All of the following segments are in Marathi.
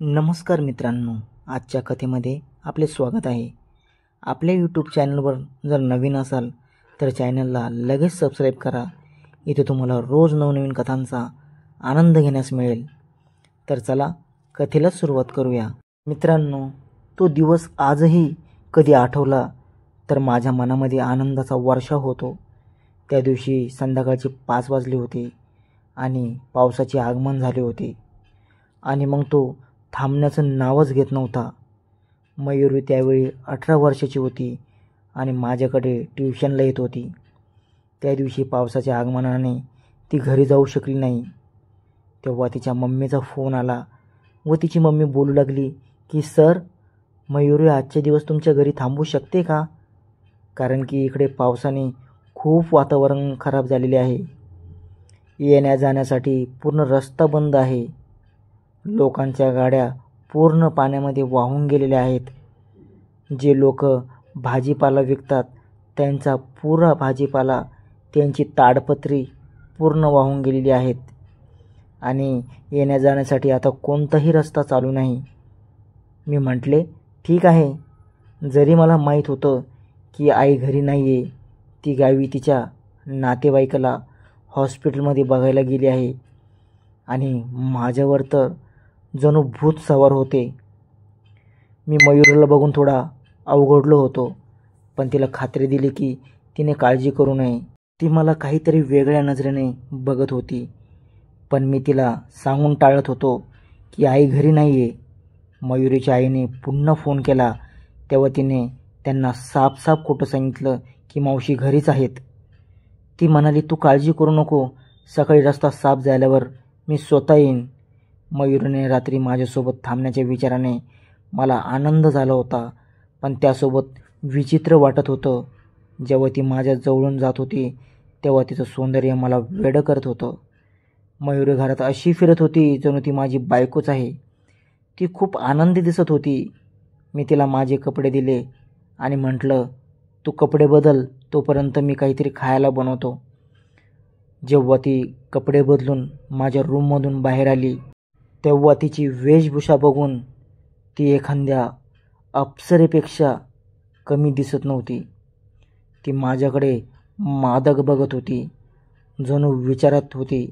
नमस्कार मित्रांनो, आजच्या कथेमध्ये आपले स्वागत आहे. आपल्या यूट्यूब चॅनलवर जर नवीन असाल तर चॅनलला लगेच सबस्क्राईब करा. इथे तुम्हाला रोज नवनवीन कथांचा आनंद घेण्यास मिळेल. तर चला कथेला सुरुवात करूया. मित्रांनो, तो दिवस आजही कधी आठवला तर माझ्या मनामध्ये आनंदाचा वर्षाव होतो. त्या दिवशी संध्याकाळचे 5 वाजले होते आणि पावसाचे आगमन झाले होते आणि मग तो थांबण्याचं नावच घेत नव्हता. मयुरी त्यावेळी 18 वर्षाची होती आणि माझ्याकडे ट्युशनला येत होती. त्या दिवशी पावसाच्या आगमनाने ती घरी जाऊ शकली नाही. तेव्हा तिच्या मम्मीचा फोन आला व तिची मम्मी बोलू लागली की सर, मयुरी आजचे दिवस तुमच्या घरी थांबू शकते का? कारण की इकडे पावसाने खूप वातावरण खराब झालेले आहे. येण्या जाण्यासाठी पूर्ण रस्ता बंद आहे. लोकांच्या गाड्या पूर्ण पाण्यामध्ये वाहून गेलेल्या आहेत. जे लोक भाजीपाला विकतात त्यांचा पुरा भाजीपाला, त्यांची ताडपत्री पूर्ण वाहून गेलेली आहेत आणि येण्या जाण्यासाठी आता कोणताही रस्ता चालू नाही. मी म्हटले ठीक आहे. जरी मला माहीत होतं की आई घरी नाही आहे, ती गावी तिच्या नातेवाईकाला हॉस्पिटलमध्ये बघायला गेली आहे आणि माझ्यावर तर जणू भूत सवार होते. मी मयुरीला बघून थोडा अवघडलो होतो, पण तिला खात्री दिली की तिने काळजी करू नये. ती मला काहीतरी वेगळ्या नजरेने बघत होती, पण मी तिला सांगून टाळत होतो की आई घरी नाही आहे. मयुरीच्या आईने पुन्हा फोन केला तेव्हा तिने त्यांना साफ खोटं सांगितलं की मावशी घरीच आहेत. ती म्हणाली तू काळजी करू नको, सकाळी रस्ता साफ झाल्यावर मी स्वतः येईन. मयुरीने रात्री माझ्यासोबत थांबण्याच्या विचाराने मला आनंद झाला होता, पण त्यासोबत विचित्र वाटत होतं. जेव्हा ती माझ्या जवळून जात होती तेव्हा तिचं सौंदर्य मला वेडं करत होतं. मयुरी घरात अशी फिरत होती जणू ती माझी बायकोच आहे. ती खूप आनंदी दिसत होती. मी तिला माझे कपडे दिले आणि म्हटलं तू कपडे बदल, तोपर्यंत मी काहीतरी खायला बनवतो. जेव्हा ती कपडे बदलून माझ्या रूममधून बाहेर आली तेव्हा तिची वेशभूषा बघून ती एखाद्या अप्सरेपेक्षा कमी दिसत नव्हती. ती माझ्याकडे मादक बघत होती, जणू विचारत होती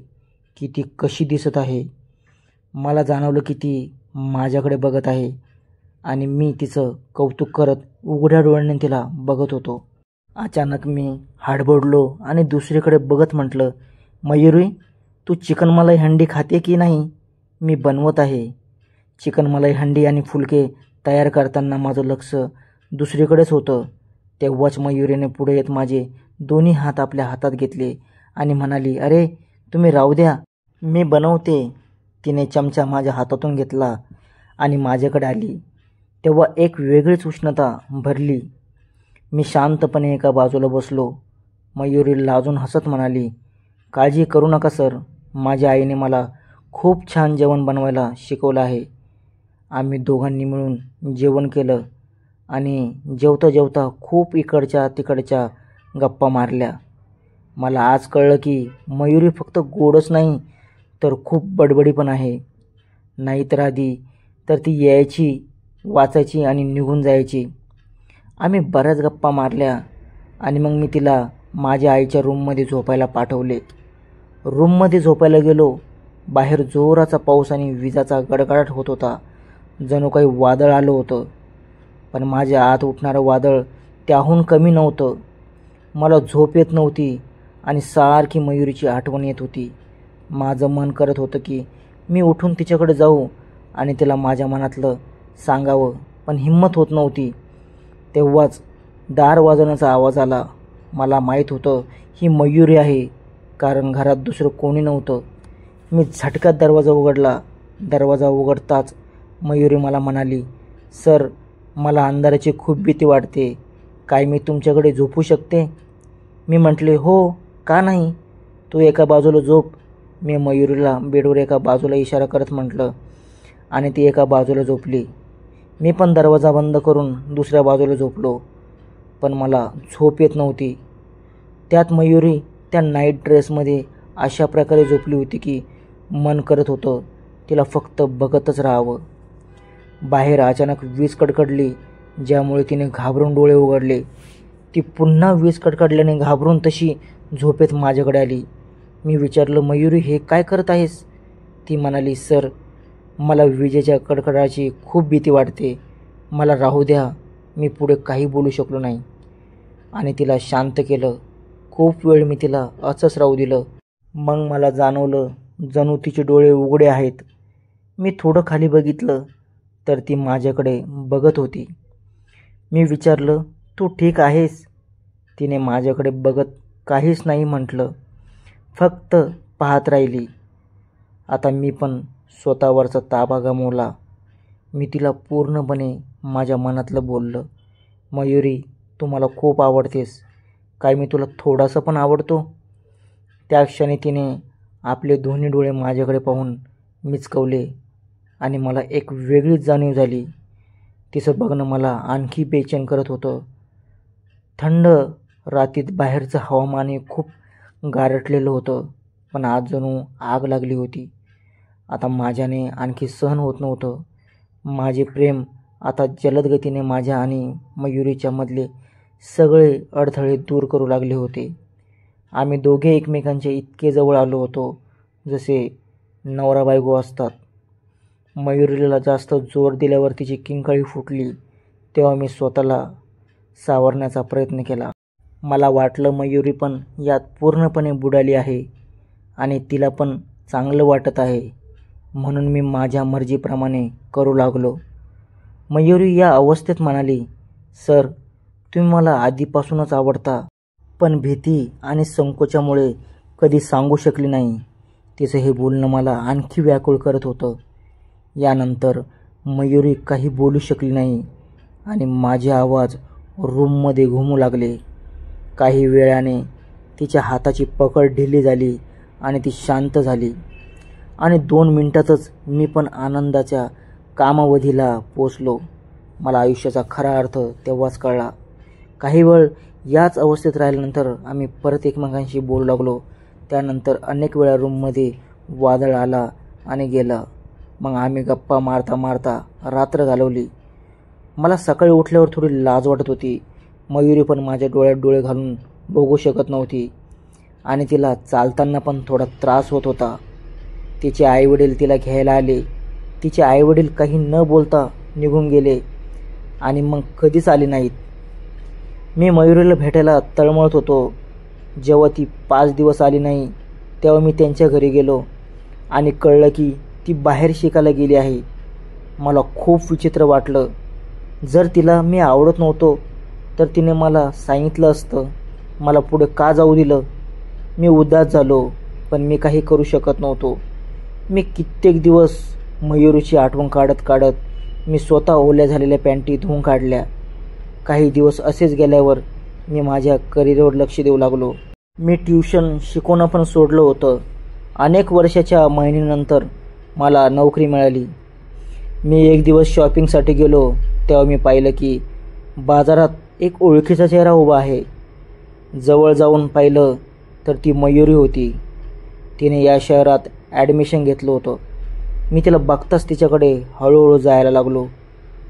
की ती कशी दिसत आहे. मला जाणवलं की ती माझ्याकडे बघत आहे आणि मी तिचं कौतुक करत उघड्या डोळ्याने तिला बघत होतो. अचानक मी हडबडलो आणि दुसरीकडे बघत म्हटलं, मयुरी, तू चिकन मलाई हंडी खाते की नाही? मी बनवत आहे. चिकन मलाई हंडी आणि फुलके तयार करताना माझं लक्ष दुसरीकडेच होतं. तेव्हाच मयुरीने पुढे येत माझे दोन्ही हात आपल्या हातात घेतले आणि म्हणाली, अरे तुम्ही राहू द्या, मी बनवते. तिने चमचा माझ्या हातातून घेतला आणि माझ्याकडे आली. तेव्हा एक वेगळीच उष्णता भरली. मी शांतपणे एका बाजूला बसलो. मयुरी लाजून हसत म्हणाली, काळजी करू नका सर, माझ्या आईने मला खूप छान जेवण बनवायला शिकवलं आहे. आम्ही दोघांनी मिळून जेवण केलं आणि जेवता जेवता खूप इकडच्या तिकडच्या गप्पा मारल्या. मला आज कळलं की मयुरी फक्त गोडच नाही तर खूप बडबडी पण आहे. नाहीतर आधी तर ती यायची, वाचायची आणि निघून जायची. आम्ही बऱ्याच गप्पा मारल्या आणि मग मी तिला माझ्या आईच्या रूममध्ये झोपायला पाठवले. रूममध्ये झोपायला गेलो. बाहेर जोराचा पाऊस आणि विजाचा गडगडाट होत होता. जणू काही वादळ आलं होतं, पण माझ्या आत उठणारं वादळ त्याहून कमी नव्हतं. मला झोप येत नव्हती आणि सारखी मयुरीची आठवण येत होती. माझं मन करत होतं की मी उठून तिच्याकडे जाऊ आणि तिला माझ्या मनातलं सांगावं, पण हिंमत होत नव्हती. तेव्हाच दार वाजवण्याचा आवाज आला. मला माहीत होतं ही मयुरी आहे, कारण घरात दुसरं कोणी नव्हतं. मी झटक्यात दरवाजा उघडला. दरवाजा उघडताच मयुरी मला म्हणाली, सर, मला अंधाराची खूप भीती वाटते. काय मी तुमच्याकडे झोपू शकते? मी म्हटले हो, का नाही, तू एका बाजूला झोप. मी मयुरीला बेडवर एका बाजूला इशारा करत म्हटलं आणि ती एका बाजूला झोपली. मी पण दरवाजा बंद करून दुसऱ्या बाजूला झोपलो, पण मला झोप येत नव्हती. त्यात मयुरी त्या नाईट ड्रेसमध्ये अशा प्रकारे झोपली होती की मन करत होतं तिला फक्त बघतच राहावं. बाहेर अचानक वीज कडकडली, ज्यामुळे तिने घाबरून डोळे उघडले. ती पुन्हा वीज कडकडल्याने घाबरून तशी झोपेत माझ्याकडे आली. मी विचारलं, मयुरी हे काय करत आहेस? ती म्हणाली, सर मला विजेच्या कडकडाची खूप भीती वाटते, मला राहू द्या. मी पुढे काही बोलू शकलो नाही आणि तिला शांत केलं. खूप वेळ मी तिला असंच राहू दिलं. मग मला जाणवलं जणू तिचे डोळे उघडे आहेत. मी थोडं खाली बघितलं तर ती माझ्याकडे बघत होती. मी विचारलं, तू ठीक आहेस? तिने माझ्याकडे बघत काहीच नाही म्हटलं, फक्त पाहत राहिली. आता मी पण स्वतःवरचा ताबा गमावला. मी तिला पूर्णपणे माझ्या मनातलं बोललं, मयुरी तू मला खूप आवडतेस, काय मी तुला थोडासा पण आवडतो? त्या क्षणी तिने आपले दोन्ही डोळे माझ्याकडे पाहून मिचकवले आणि मला एक वेगळीच जाणीव झाली. तिचं बघणं मला आणखी बेचैन करत होतं. थंड रात्रीत बाहेरचं हवामानही खूप गारठलेलं होतं, पण आज जणू आग लागली होती. आता माझ्याने आणखी सहन होत नव्हतं. माझे प्रेम आता जलद गतीने माझ्या आणि मयुरीच्या मधले सगळे अडथळे दूर करू लागले होते. आम्ही दोघे एकमेकांच्या इतके जवळ आलो होतो जसे नवरा बायको असतात. मयुरीला जास्त जोर दिल्यावर तिची किंकाळी फुटली, तेव्हा मी स्वतःला सावरण्याचा प्रयत्न केला. मला वाटलं मयुरी पण यात पूर्णपणे बुडाली आहे आणि तिला पण चांगलं वाटत आहे, म्हणून मी माझ्या मर्जीप्रमाणे करू लागलो. मयुरी या अवस्थेत म्हणाली, सर तुम्ही मला आधीपासूनच आवडता, पण भीती आणि संकोचामुळे कधी सांगू शकली नाही. तिचं हे बोलणं मला आणखी व्याकुळ करत होतं. यानंतर मयुरी काही बोलू शकली नाही आणि माझे आवाज रूममध्ये घुमू लागले. काही वेळाने तिच्या हाताची पकड ढिली झाली आणि ती शांत झाली आणि 2 मिनिटातच मी पण आनंदाच्या कामावधीला पोचलो. मला आयुष्याचा खरा अर्थ तेव्हाच कळला. काही वेळ याच अवस्थेत राहिल्यानंतर आम्ही परत एकमेकांशी बोलू लागलो. त्यानंतर अनेक वेळा रूममध्ये वादळ आला आणि गेला. मग आम्ही गप्पा मारता मारता रात्र घालवली. मला सकाळी उठल्यावर थोडी लाज वाटत होती. मयुरी पण माझ्या डोळ्यात डोळे घालून बघू शकत नव्हती आणि तिला चालताना पण थोडा त्रास होत होता. तिचे आईवडील तिला घ्यायला आले. तिचे आईवडील काही न बोलता निघून गेले आणि मग कधीच आले नाहीत. मी मयुरीला भेटायला तळमळत होतो. जेव्हा ती 5 दिवस आली नाही तेव्हा मी त्यांच्या घरी गेलो आणि कळलं की ती बाहेर शिकायला गेली आहे. मला खूप विचित्र वाटलं. जर तिला मी आवडत नव्हतो तर तिने मला सांगितलं असतं, मला पुढे का जाऊ दिलं? मी उदास झालो, पण मी काही करू शकत नव्हतो. मी कित्येक दिवस मयुरीची आठवण काढत काढत मी स्वतः ओल्या झालेल्या पॅन्टी धुवून काढल्या. काही दिवस असेच गेल्यावर मी माझ्या करिअरवर लक्ष देऊ लागलो. मी ट्युशन शिकवणं पण सोडलं होतं. अनेक वर्षाच्या मेहनतीनंतर मला नोकरी मिळाली. मी एक दिवस शॉपिंगसाठी गेलो तेव्हा मी पाहिलं की बाजारात एक ओळखीचा चेहरा उभा आहे. जवळ जाऊन पाहिलं तर ती मयुरी होती. तिने या शहरात ॲडमिशन घेतलं होतं. मी तिला बघताच तिच्याकडे हळूहळू जायला लागलो.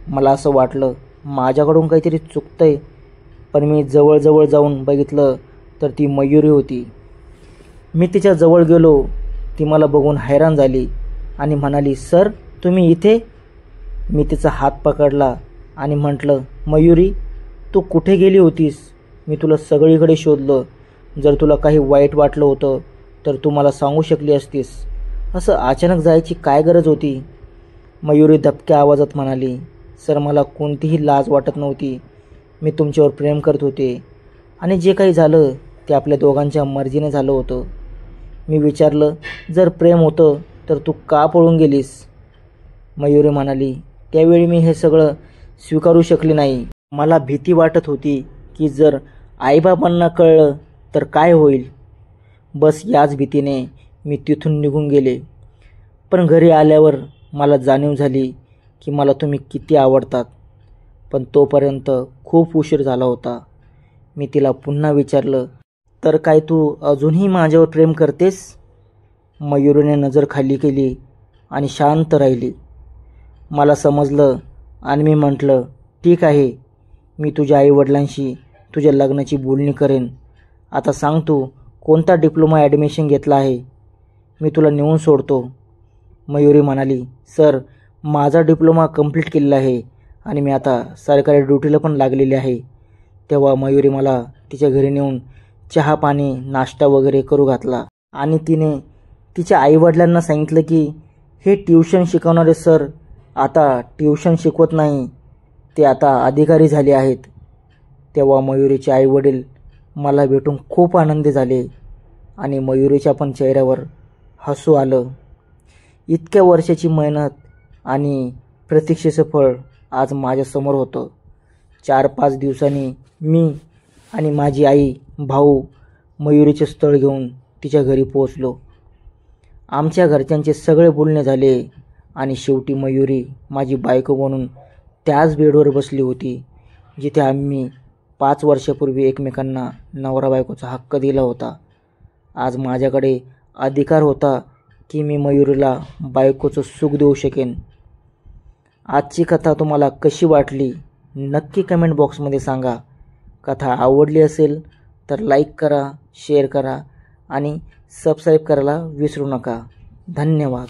मला असं वाटलं माझ्याकडून काहीतरी चुकतंय, पण मी जवळ जाऊन बघितलं तर ती मयुरी होती. मी तिच्या जवळ गेलो. ती मला बघून हैराण झाली आणि म्हणाली, सर तुम्ही इथे? मी तिचा हात पकडला आणि म्हटलं, मयुरी तू कुठे गेली होतीस? मी तुला सगळीकडे शोधलं. जर तुला काही वाईट वाटलं होतं तर तू मला सांगू शकली असतीस. असं अचानक जायची काय गरज होती? मयुरी दबक्या आवाजात म्हणाली, सर मला कोणतीही लाज वाटत नव्हती. मी तुमच्यावर प्रेम करत होते आणि जे काही झालं ते आपल्या दोघांच्या मर्जीने झालं होतं. मी विचारलं, जर प्रेम होतं तर तू का पळून गेलीस? मयुरी म्हणाली, त्यावेळी मी हे सगळं स्वीकारू शकले नाही. मला भीती वाटत होती की जर आईबाबांना कळलं तर काय होईल. बस याच भीतीने मी तिथून निघून गेले. पण घरी आल्यावर मला जाणीव झाली की मला तुम्ही किती आवडतात. पण तोपर्यंत खूप उशीर झाला होता. मी तिला पुन्हा विचारलं, तर काय तू अजूनही माझ्यावर प्रेम करतेस? मयुरीने नजर खाली केली आणि शांत राहिली. मला समजलं आणि मी म्हटलं, ठीक आहे, मी तुझ्या आईवडिलांशी तुझ्या लग्नाची बोलणी करेन. आता सांग तू कोणता डिप्लोमा ॲडमिशन घेतला आहे, मी तुला नेऊन सोडतो. मयुरी म्हणाली, सर, माझा डिप्लोमा कंप्लीट केलेला आहे आणि मी आता सरकारी ड्युटीला पण लागलेली आहे. तेव्हा मयुरी मला तिच्या घरी नेऊन चहा पाणी नाश्ता वगैरे करू घातला आणि तिने तिच्या आईवडिलांना सांगितलं की हे ट्युशन शिकवणारे सर आता ट्युशन शिकवत नाही, ते आता अधिकारी झाले आहेत. तेव्हा मयुरीचे आईवडील मला भेटून खूप आनंदी झाले आणि मयुरीच्या पण चेहऱ्यावर हसू आलं. इतक्या वर्षाची मेहनत आणि प्रतीक्षेचं फळ आज माझ्यासमोर होतं. 4-5 दिवसांनी मी आणि माझी आई भाऊ मयुरीचे स्थळ घेऊन तिच्या घरी पोहोचलो. आमच्या घरच्यांचे सगळे बोलणे झाले आणि शेवटी मयुरी माझी बायको म्हणून त्याच बेडवर बसली होती जिथे आम्ही 5 वर्षापूर्वी एकमेकांना नवरा बायकोचा हक्क दिला होता. आज माझ्याकडे अधिकार होता की मी मयुरीला बायकोचं सुख देऊ शकेन. आजची कथा तुम्हाला कशी वाटली नक्की कमेंट बॉक्समध्ये सांगा. कथा आवडली असेल तर लाईक करा, शेअर करा आणि सबस्क्राईब करायला विसरू नका. धन्यवाद.